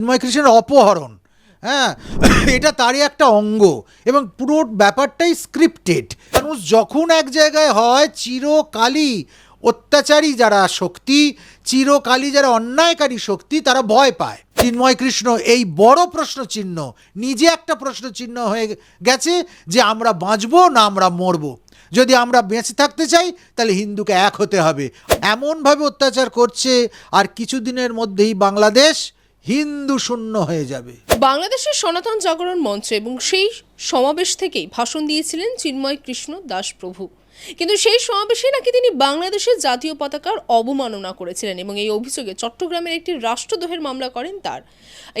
চিন্ময় কৃষ্ণের অপহরণ, হ্যাঁ, এটা তারই একটা অঙ্গ এবং পুরো ব্যাপারটাই স্ক্রিপ্টেড। মানুষ যখন এক জায়গায় হয়, চিরকালই অত্যাচারী যারা শক্তি, চিরকালই যারা অন্যায়কারী শক্তি, তারা ভয় পায়। চিন্ময় কৃষ্ণ এই বড় প্রশ্নচিহ্ন, নিজে একটা প্রশ্নচিহ্ন হয়ে গেছে যে আমরা বাঁচবো না আমরা মরবো। যদি আমরা বেঁচে থাকতে চাই তাহলে হিন্দুকে এক হতে হবে। এমনভাবে অত্যাচার করছে, আর কিছুদিনের মধ্যেই বাংলাদেশ হিন্দু শূন্য হয়ে যাবে। বাংলাদেশের সনাতন জাগরণ মঞ্চ এবং সেই সমাবেশ থেকেই ভাষণ দিয়েছিলেন চিন্ময় কৃষ্ণ দাস প্রভু। কিন্তু সেই সমাবেশে নাকি তিনি বাংলাদেশের জাতীয় পতাকার অবমাননা করেছিলেন এবং এই অভিযোগে চট্টগ্রামের একটি রাষ্ট্রদ্রোহের মামলা করেন তার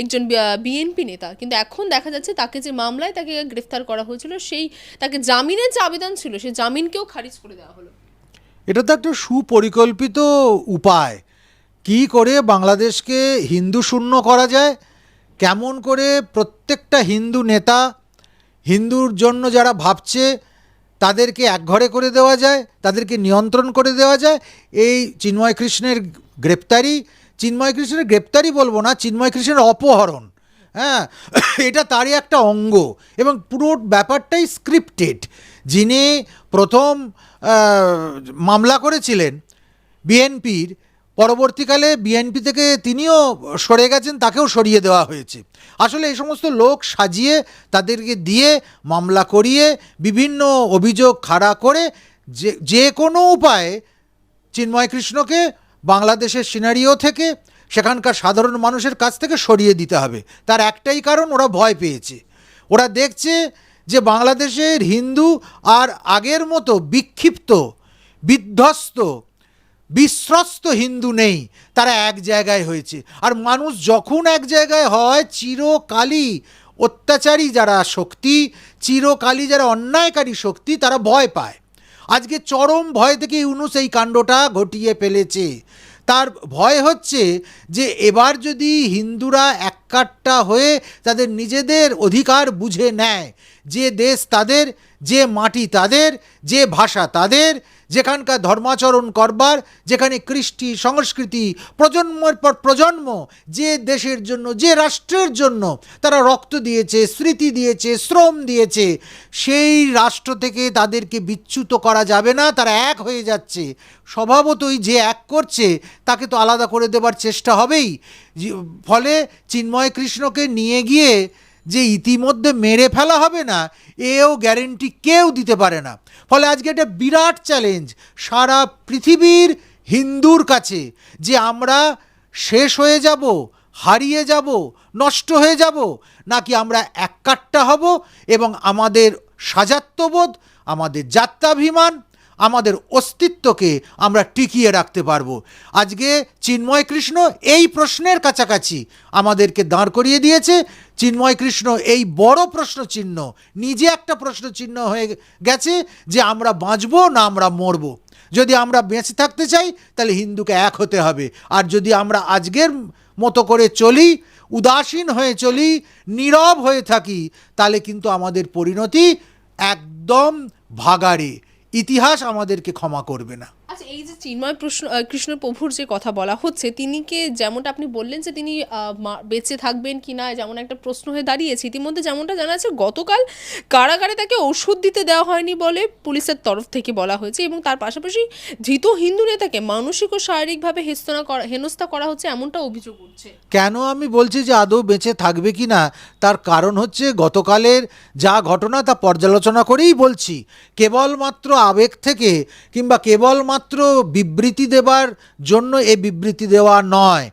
একজন বিএনপি নেতা। কিন্তু এখন দেখা যাচ্ছে তাকে যে মামলায় তাকে গ্রেফতার করা হয়েছিল, সেই তাকে জামিনের যে আবেদন ছিল সেই জামিনকেও খারিজ করে দেওয়া হলো। এটা তো একটা সুপরিকল্পিত উপায়। কি করে বাংলাদেশকে হিন্দু শূন্য করা যায়, কেমন করে প্রত্যেকটা হিন্দু নেতা, হিন্দুর জন্য যারা ভাবছে তাদেরকে একঘরে করে দেওয়া যায়, তাদেরকে নিয়ন্ত্রণ করে দেওয়া যায়। এই চিন্ময় কৃষ্ণের গ্রেপ্তারি বলবো না, চিন্ময় কৃষ্ণের অপহরণ, হ্যাঁ, এটা তারই একটা অঙ্গ এবং পুরো ব্যাপারটাই স্ক্রিপ্টেড। যিনি প্রথম মামলা করেছিলেন বিএনপির, পরবর্তীকালে বিএনপি থেকে তিনিও সরে গেছেন, তাকেও সরিয়ে দেওয়া হয়েছে। আসলে এই সমস্ত লোক সাজিয়ে তাদেরকে দিয়ে মামলা করিয়ে বিভিন্ন অভিযোগ খাড়া করে যে কোনো উপায়ে চিন্ময় কৃষ্ণকে বাংলাদেশের সিনারিও থেকে, সেখানকার সাধারণ মানুষের কাছ থেকে সরিয়ে দিতে হবে। তার একটাই কারণ, ওরা ভয় পেয়েছে। ওরা দেখছে যে বাংলাদেশের হিন্দু আর আগের মতো বিক্ষিপ্ত, বিধ্বস্ত, বিশ্বস্ত হিন্দু নেই, তারা এক জায়গায় হয়েছে। আর মানুষ যখন এক জায়গায় হয়, চিরকালই অত্যাচারী যারা শক্তি, চিরকালই যারা অন্যায়কারী শক্তি, তারা ভয় পায়। আজকে চরম ভয় থেকে ইউনূস এই কাণ্ডটা ঘটিয়ে ফেলেছে। তার ভয় হচ্ছে যে এবার যদি হিন্দুরা এককাট্টা হয়ে তাদের নিজেদের অধিকার বুঝে নেয়, যে দেশ তাদের, যে মাটি তাদের, যে ভাষা তাদের, যেখানকার ধর্মাচরণ করবার, যেখানে কৃষ্টি সংস্কৃতি প্রজন্মের পর প্রজন্ম, যে দেশের জন্য, যে রাষ্ট্রের জন্য তারা রক্ত দিয়েছে, স্মৃতি দিয়েছে, শ্রম দিয়েছে, সেই রাষ্ট্র থেকে তাদেরকে বিচ্যুত করা যাবে না। তারা এক হয়ে যাচ্ছে। স্বভাবতই যে এক করছে তাকে তো আলাদা করে দেবার চেষ্টা হবেই। ফলে চিন্ময় কৃষ্ণকে নিয়ে গিয়ে যে ইতিমধ্যে মেরে ফেলা হবে না, এও গ্যারেন্টি কেউ দিতে পারে না। ফলে আজকে একটা বিরাট চ্যালেঞ্জ সারা পৃথিবীর হিন্দুর কাছে, যে আমরা শেষ হয়ে যাব, হারিয়ে যাব, নষ্ট হয়ে যাব, নাকি আমরা এককাট্টা হব এবং আমাদের সাজাত্যবোধ, আমাদের জাত্যাভিমান, আমাদের অস্তিত্বকে আমরা টিকিয়ে রাখতে পারবো। আজকে চিন্ময় কৃষ্ণ এই প্রশ্নের কাছাকাছি আমাদেরকে দাঁড় করিয়ে দিয়েছে। চিন্ময় কৃষ্ণ এই বড় প্রশ্নচিহ্ন, নিজে একটা প্রশ্নচিহ্ন হয়ে গেছে যে আমরা বাঁচবো না আমরা মরবো। যদি আমরা বেঁচে থাকতে চাই তাহলে হিন্দুকে এক হতে হবে। আর যদি আমরা আজকের মতো করে চলি, উদাসীন হয়ে চলি, নীরব হয়ে থাকি, তাহলে কিন্তু আমাদের পরিণতি একদম ভাগাড়ে। ইতিহাস আমাদেরকে ক্ষমা করবে না। আচ্ছা, এই যে চিন্ময় কৃষ্ণ প্রভুর যে কথা বলা হচ্ছে, তিনি কে, যেমনটা আপনি বললেন যে তিনি বেঁচে থাকবেন কি না, যেমন একটা প্রশ্ন হয়ে দাঁড়িয়েছে। ইতিমধ্যে যেমনটা জানা যাচ্ছে, গতকাল কারাগারে তাকে ওষুধ দিতে দেওয়া হয়নি বলে পুলিশের তরফ থেকে বলা হয়েছে এবং তার পাশাপাশি ধৃত হিন্দু নেতাকে মানসিক ও শারীরিকভাবে হেনস্থা করা হচ্ছে, এমনটা অভিযোগ উঠছে। কেন আমি বলছি যে আদৌ বেঁচে থাকবে কি না, তার কারণ হচ্ছে গতকালের যা ঘটনা তা পর্যালোচনা করেই বলছি। কেবলমাত্র আবেগ থেকে কিংবা কেবলমাত্র বিবৃতি দেবার জন্য এ বিবৃতি দেওয়া নয়।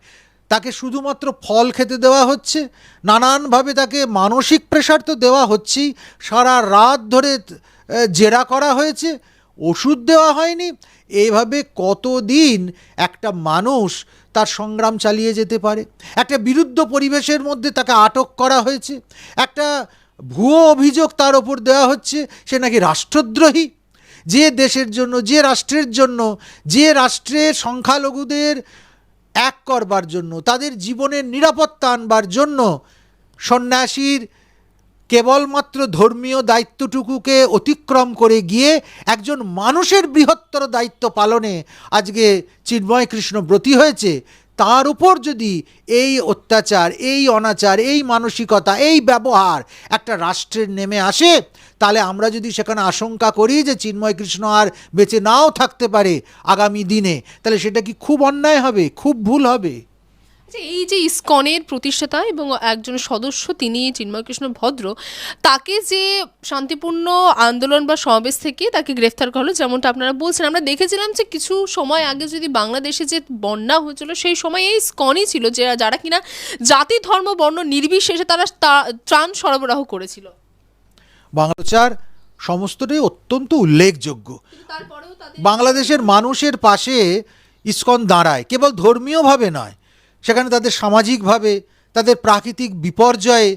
তাকে শুধুমাত্র ফল খেতে দেওয়া হচ্ছে, নানানভাবে তাকে মানসিক প্রেশার তো দেওয়া হচ্ছেই। সারা রাত ধরে জেরা করা হয়েছে, ওষুধ দেওয়া হয়নি। এইভাবে কতদিন একটা মানুষ তার সংগ্রাম চালিয়ে যেতে পারে? একটা বিরুদ্ধ পরিবেশের মধ্যে তাকে আটক করা হয়েছে, একটা ভুয়ো অভিযোগ তার ওপর দেওয়া হচ্ছে সে নাকি রাষ্ট্রদ্রোহী। যে দেশের জন্য, যে রাষ্ট্রের জন্য, যে রাষ্ট্রের সংখ্যালঘুদের এক করবার জন্য, তাদের জীবনের নিরাপত্তা আনবার জন্য সন্ন্যাসীর কেবলমাত্র ধর্মীয় দায়িত্বটুকুকে অতিক্রম করে গিয়ে একজন মানুষের বৃহত্তর দায়িত্ব পালনে আজকে চিন্ময় কৃষ্ণ ব্রতী হয়েছে, তার উপর যদি এই অত্যাচার, এই অনাচার, এই মানসিকতা, এই ব্যবহার একটা রাষ্ট্রের নেমে আসে, তাহলে আমরা যদি সেখানে আশঙ্কা করি যে চিন্ময় কৃষ্ণ আর বেঁচে নাও থাকতে পারে আগামী দিনে, তাহলে সেটা কি খুব অন্যায় হবে, খুব ভুল হবে? এই যে ইসকনের প্রতিষ্ঠাতা এবং একজন সদস্য তিনি চিন্ময়কৃষ্ণ ভদ্র, তাকে যে শান্তিপূর্ণ আন্দোলন বা সমাবেশ থেকে তাকে গ্রেফতার করা হলো, যেমনটা আপনারা বলছেন, আমরা দেখেছিলাম যে কিছু সময় আগে যদি বাংলাদেশে যে বন্যা হয়েছিল সেই সময় এই ইসকনই ছিল যারা কিনা জাতি ধর্ম বর্ণ নির্বিশেষে তারা ত্রাণ সরবরাহ করেছিল। বাংলাচার সমস্তটাই অত্যন্ত উল্লেখযোগ্য। তারপরেও তাদের বাংলাদেশের মানুষের পাশে ইসকন দাঁড়ায়, কেবল ধর্মীয়ভাবে নয়, সেখানে তাদের সামাজিকভাবে, তাদের প্রাকৃতিক বিপর্যয়ে,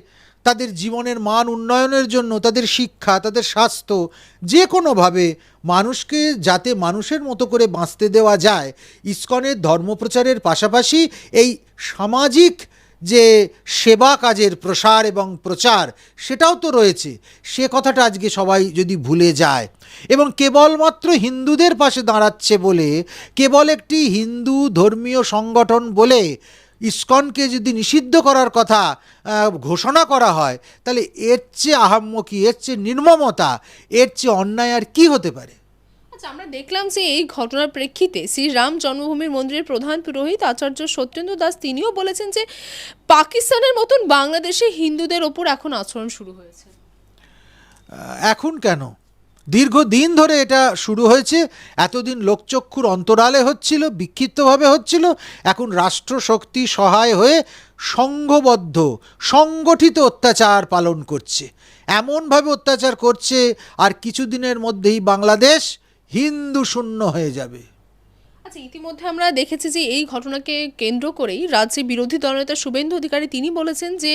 তাদের জীবনের মান উন্নয়নের জন্য, তাদের শিক্ষা, তাদের স্বাস্থ্য, যে কোনোভাবে মানুষকে যাতে মানুষের মতো করে বাঁচতে দেওয়া যায়, ইসকনের ধর্মপ্রচারের পাশাপাশি এই সামাজিক যে সেবা কাজের প্রসার এবং প্রচার সেটাও তো রয়েছে। সে কথাটা আজকে সবাই যদি ভুলে যায় এবং কেবলমাত্র হিন্দুদের পাশে দাঁড়াচ্ছে বলে, কেবল একটি হিন্দু ধর্মীয় সংগঠন বলে ইসকনকে যদি নিষিদ্ধ করার কথা ঘোষণা করা হয়, তাহলে এর চেয়ে আহাম্মকি, এর চেয়ে নির্মমতা, এর চেয়ে অন্যায় আর কী হতে পারে? আমরা দেখলাম যে এই ঘটনার প্রেক্ষিতে শ্রীরাম জন্মভূমির মন্দিরের প্রধান পুরোহিত আচার্য সত্যেন্দ্র দাস তিনিও বলেছেন যে পাকিস্তানের মতন বাংলাদেশে হিন্দুদের ওপর এখন আচরণ শুরু হয়েছে। এখন কেন, দীর্ঘদিন ধরে এটা শুরু হয়েছে। এতদিন লোকচক্ষুর অন্তরালে হচ্ছিল, বিক্ষিপ্তভাবে হচ্ছিল, এখন রাষ্ট্রশক্তি সহায় হয়ে সংঘবদ্ধ সংগঠিত অত্যাচার পালন করছে, এমনভাবে অত্যাচার করছে আর কিছুদিনের মধ্যেই বাংলাদেশ হিন্দু শূন্য হয়ে যাবে। আচ্ছা, ইতিমধ্যে আমরা দেখেছি যে এই ঘটনাকে কেন্দ্র করেই রাজ্যে বিরোধী দলনেতা শুভেন্দু অধিকারী তিনি বলেছেন যে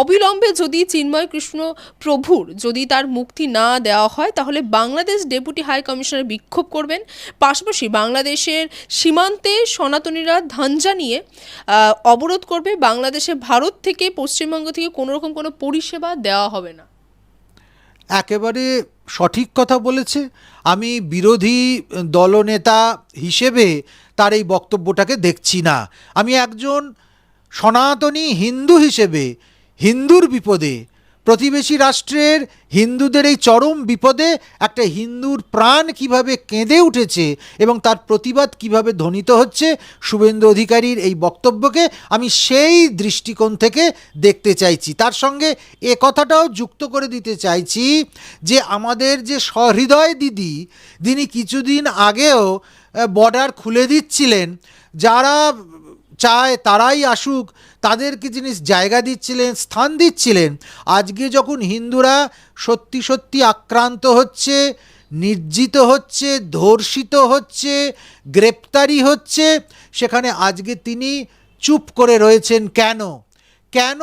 অবিলম্বে যদি চিন্ময় কৃষ্ণ প্রভুর যদি তার মুক্তি না দেওয়া হয় তাহলে বাংলাদেশ ডেপুটি হাই কমিশনার বিক্ষোভ করবেন। পাশাপাশি বাংলাদেশের সীমান্তে সনাতনীরা ধাঞ্জা নিয়ে অবরোধ করবে। বাংলাদেশে ভারত থেকে, পশ্চিমবঙ্গ থেকে কোনোরকম কোনো পরিষেবা দেওয়া হবে না। একেবারে সঠিক কথা বলেছে। আমি বিরোধী দলনেতা হিসেবে তার এই বক্তব্যটাকে দেখছি না। আমি একজন সনাতনী হিন্দু হিসেবে হিন্দুর বিপদে, প্রতিবেশী রাষ্ট্রের হিন্দুদের এই চরম বিপদে একটা হিন্দুর প্রাণ কিভাবে কেঁদে উঠেছে এবং তার প্রতিবাদ কিভাবে ধ্বনিত হচ্ছে, শুভেন্দু অধিকারীর এই বক্তব্যকে আমি সেই দৃষ্টিকোণ থেকে দেখতে চাইছি। তার সঙ্গে এ কথাটাও যুক্ত করে দিতে চাইছি যে আমাদের যে সহৃদয় দিদি, যিনি কিছুদিন আগেও বর্ডার খুলে দিচ্ছিলেন, যারা চায় তারাই আসুক, তাদেরকে যিনি জায়গা দিচ্ছিলেন, স্থান দিচ্ছিলেন, আজকে যখন হিন্দুরা সত্যি সত্যি আক্রান্ত হচ্ছে, নির্যাতিত হচ্ছে, ধর্ষিত হচ্ছে, গ্রেপ্তারি হচ্ছে, সেখানে আজকে তিনি চুপ করে রয়েছেন কেন? কেন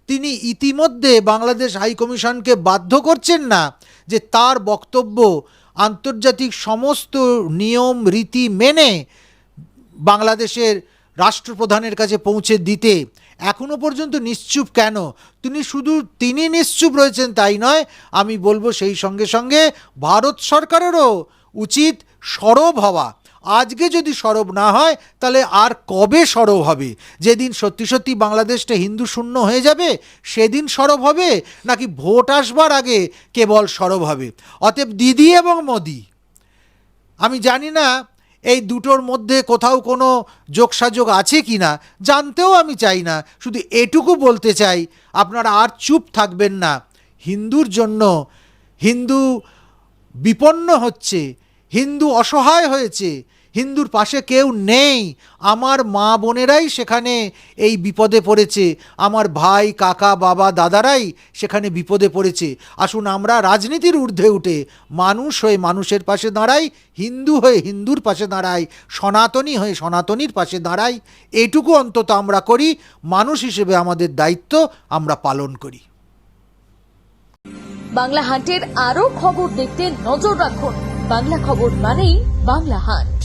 তিনি ইতিমধ্যে বাংলাদেশ হাইকমিশনকে বাধ্য করছেন না যে তার বক্তব্য আন্তর্জাতিক সমস্ত নিয়ম রীতি মেনে বাংলাদেশের রাষ্ট্রপ্রধানের কাছে পৌঁছে দিতে? এখনো পর্যন্ত নিশ্চুপ কেন? তিনি নিশ্চুপ রয়েছেন তাই নয়, আমি বলবো সেই সঙ্গে সঙ্গে ভারত সরকারেরও উচিত সরব হওয়া। আজকে যদি সরব না হয় তাহলে আর কবে সরব হবে? যেদিন সত্যি সত্যি বাংলাদেশটা হিন্দু শূন্য হয়ে যাবে সেদিন সরব হবে, নাকি ভোট আসবার আগে কেবল সরব হবে? অতএব দিদি এবং মোদি, আমি জানি না এই দুটোর মধ্যে কোথাও কোনো যোগসাযোগ আছে কি না, জানতেও আমি চাই না। শুধু এটুকু বলতে চাই, আপনারা আর চুপ থাকবেন না। হিন্দুর জন্য হিন্দু বিপন্ন হচ্ছে, হিন্দু অসহায় হয়েছে, হিন্দুর পাশে কেউ নেই। আমার মা বোনেরাই সেখানে এই বিপদে পড়েছে, আমার ভাই, কাকা, বাবা, দাদারাই সেখানে বিপদে পড়েছে। আসুন আমরা রাজনীতির ঊর্ধ্বে উঠে মানুষ হয়ে মানুষের পাশে দাঁড়াই, হিন্দু হয়ে হিন্দুর পাশে দাঁড়াই, সনাতনী হয়ে সনাতনীর পাশে দাঁড়াই। এটুকু অন্তত আমরা করি, মানুষ হিসেবে আমাদের দায়িত্ব আমরা পালন করি। বাংলা হান্টের আরো খবর দেখতে নজর রাখুন। বাংলা খবর মানেই বাংলা হান্ট।